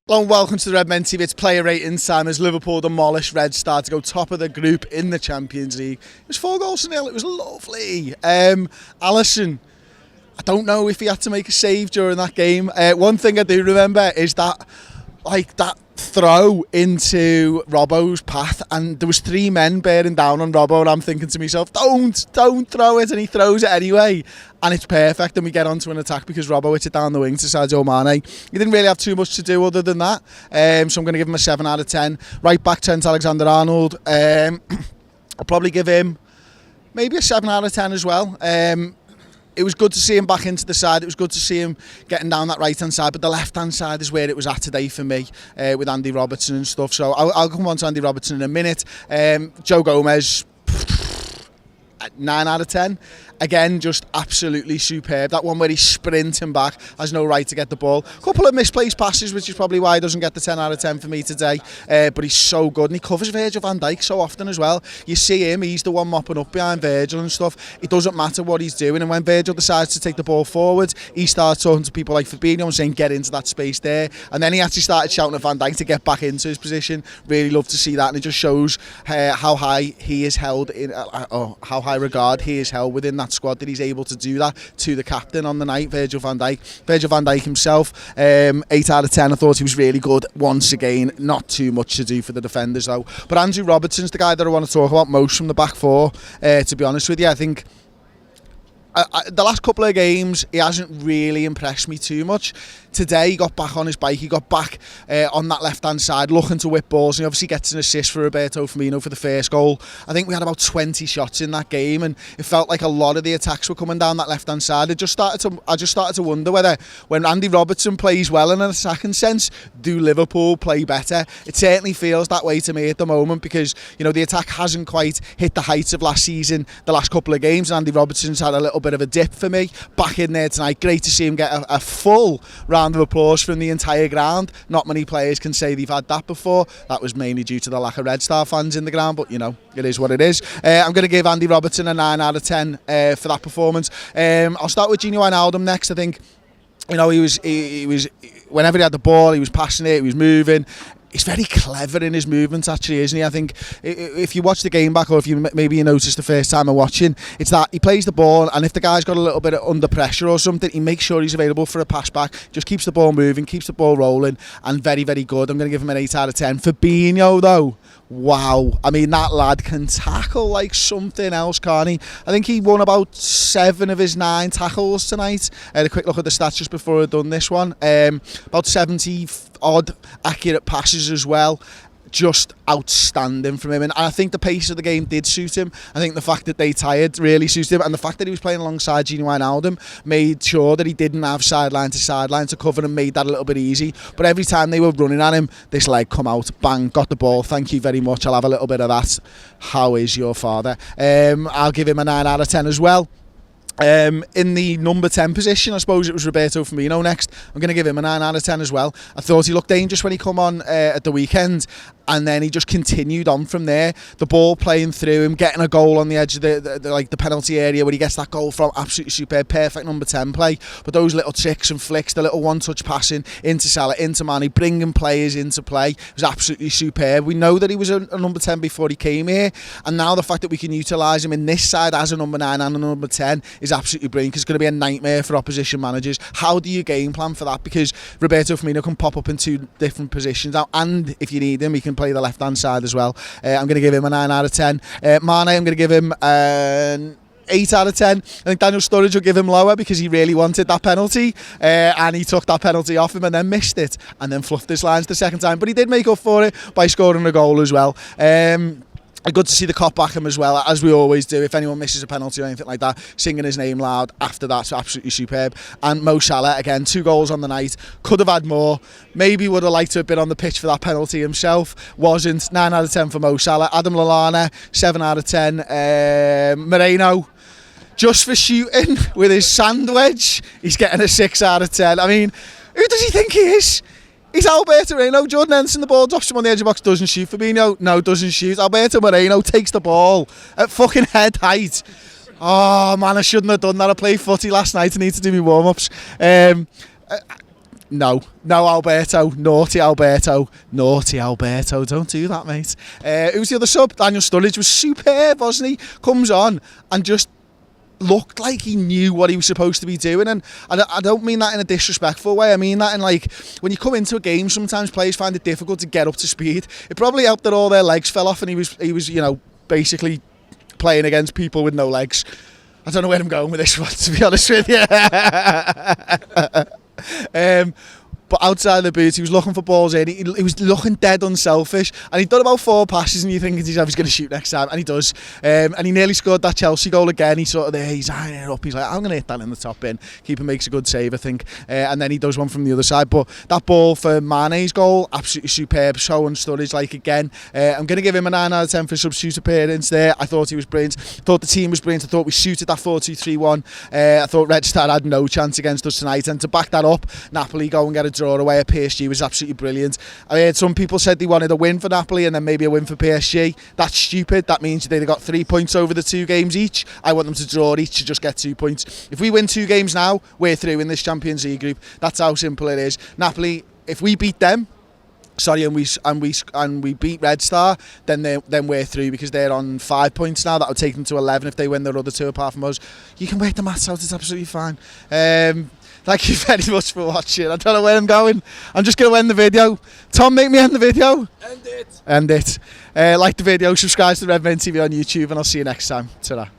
Hello and welcome to the Redmen TV. It's player ratings time as Liverpool demolished Red Star to go top of the group in the Champions League. It was 4-0. It was lovely. Alisson, I don't know if he had to make a save during that game. One thing I do remember is that throw into Robbo's path, and there was 3 men bearing down on Robbo, and I'm thinking to myself, don't throw it, and he throws it anyway, and it's perfect, and we get onto an attack because Robbo hits it down the wing to Sadio Mane. He didn't really have too much to do other than that, so I'm going to give him a 7 out of 10. Right back, Trent Alexander-Arnold, I'll probably give him maybe a 7 out of 10 as well. It was good to see him back into the side. It was good to see him getting down that right-hand side, but the left-hand side is where it was at today for me, with Andy Robertson and stuff. So I'll come on to Andy Robertson in a minute. Joe Gomez, 9 out of 10. Again, just absolutely superb. That one where he's sprinting back, has no right to get the ball. A couple of misplaced passes, which is probably why he doesn't get the 10 out of 10 for me today. But he's so good, and he covers Virgil van Dijk so often as well. You see him, he's the one mopping up behind Virgil and stuff. It doesn't matter what he's doing, and when Virgil decides to take the ball forward, he starts talking to people like Fabinho and saying, get into that space there. And then he actually started shouting at Van Dijk to get back into his position. Really love to see that, and it just shows how high he is held in, how high regard he is held within that squad, that he's able to do that to the captain on the night, Virgil van Dijk. Virgil van Dijk himself, 8 out of 10. I thought he was really good once again. Not too much to do for the defenders though. But Andrew Robertson's the guy that I want to talk about most from the back four, to be honest with you. I think the last couple of games he hasn't really impressed me too much. Today he got back on his bike, he got back on that left hand side looking to whip balls, and he obviously gets an assist for Roberto Firmino for the first goal. I think we had about 20 shots in that game, and it felt like a lot of the attacks were coming down that left hand side. I just started to wonder whether, when Andy Robertson plays well in an attacking sense, do Liverpool play better? It certainly feels that way to me at the moment, because you know the attack hasn't quite hit the heights of last season, the last couple of games, and Andy Robertson's had a little bit of a dip for me. Back in there tonight, great to see him get a full round of applause from the entire ground. Not many players can say they've had that before. That was mainly due to the lack of Red Star fans in the ground, but you know, it is what it is. I'm going to give Andy Robertson a 9 out of 10 for that performance. I'll start with Gini Wijnaldum next. I think, you know, he was whenever he had the ball, he was passing it, he was moving. He's very clever in his movements, actually, isn't he? I think if you watch the game back, or if you noticed the first time I'm watching, it's that he plays the ball, and if the guy's got a little bit under pressure or something, he makes sure he's available for a pass back, just keeps the ball moving, keeps the ball rolling, and very, very good. I'm going to give him an 8 out of 10. Fabinho, though, wow. I mean, that lad can tackle like something else, can't he? I think he won about 7 of his 9 tackles tonight. I had a quick look at the stats just before I'd done this one. About 70 odd accurate passes as well. Just outstanding from him, and I think the pace of the game did suit him. I think the fact that they tired really suited him, and the fact that he was playing alongside Gini Wijnaldum made sure that he didn't have sideline to cover, and made that a little bit easy. But every time they were running at him, this leg come out, bang, got the ball, thank you very much, I'll have a little bit of that. How is your father? I'll give him a 9 out of 10 as well. In the number 10 position, I suppose it was Roberto Firmino next. I'm going to give him a 9 out of 10 as well. I thought he looked dangerous when he come on at the weekend, and then he just continued on from there. The ball playing through him, getting a goal on the edge of the penalty area where he gets that goal from. Absolutely superb, perfect number 10 play. But those little tricks and flicks, the little one-touch passing into Salah, into Mane, bringing players into play, was absolutely superb. We know that he was a number 10 before he came here, and now the fact that we can utilise him in this side as a number 9 and a number 10 is absolutely brilliant, because it's going to be a nightmare for opposition managers. How do you game plan for that? Because Roberto Firmino can pop up in 2 different positions now, and if you need him, he can play the left hand side as well. I'm going to give him a 9 out of 10. Mane, I'm going to give him an 8 out of 10. I think Daniel Sturridge will give him lower because he really wanted that penalty, and he took that penalty off him and then missed it, and then fluffed his lines the second time, but he did make up for it by scoring a goal as well. Good to see the cop back him as well, as we always do. If anyone misses a penalty or anything like that, singing his name loud after that's absolutely superb. And Mo Salah, again, 2 goals on the night. Could have had more. Maybe would have liked to have been on the pitch for that penalty himself. Wasn't. 9 out of 10 for Mo Salah. Adam Lallana, 7 out of 10. Moreno, just for shooting with his sand wedge, he's getting a 6 out of 10. I mean, who does he think he is? He's Alberto Moreno. Jordan Henderson, the ball drops him on the edge of the box, doesn't shoot. Fabinho, no, doesn't shoot. Alberto Moreno takes the ball at fucking head height. Oh man, I shouldn't have done that. I played footy last night. I need to do my warm-ups. No, Alberto, naughty Alberto, don't do that, mate. It was the other sub. Daniel Sturridge was superb, wasn't he? Comes on and just looked like he knew what he was supposed to be doing, and I don't mean that in a disrespectful way. I mean that in, like, when you come into a game, sometimes players find it difficult to get up to speed. It probably helped that all their legs fell off and he was you know, basically playing against people with no legs. I don't know where I'm going with this one, to be honest with you. But outside the boot, he was looking for balls in. He was looking dead unselfish. And he'd done about 4 passes, and you think he's going to shoot next time. And he does. And he nearly scored that Chelsea goal again. He's sort of there, he's eyeing it up. He's like, I'm going to hit that in the top bin. Keeper makes a good save, I think. And then he does one from the other side. But that ball for Mane's goal, absolutely superb. Showing Sturridge, like, again. I'm going to give him a 9 out of 10 for substitute appearance there. I thought he was brilliant. I thought the team was brilliant. I thought we suited that 4-2-3-1. I thought Red Star had no chance against us tonight. And to back that up, Napoli go and get a draw away at PSG was absolutely brilliant. I heard some people said they wanted a win for Napoli and then maybe a win for PSG. That's stupid. That means they got 3 points over the 2 games each. I want them to draw each to just get 2 points. If we win 2 games now, we're through in this Champions League group. That's how simple it is. Napoli, if we beat them, and we beat Red Star, then we're through, because they're on 5 points now. That would take them to 11 if they win their other 2 apart from us. You can work the maths out. It's absolutely fine. Thank you very much for watching. I don't know where I'm going. I'm just going to end the video. Tom, make me end the video. End it. End it. Like the video, subscribe to the Redmen TV on YouTube, and I'll see you next time. Ta-ra.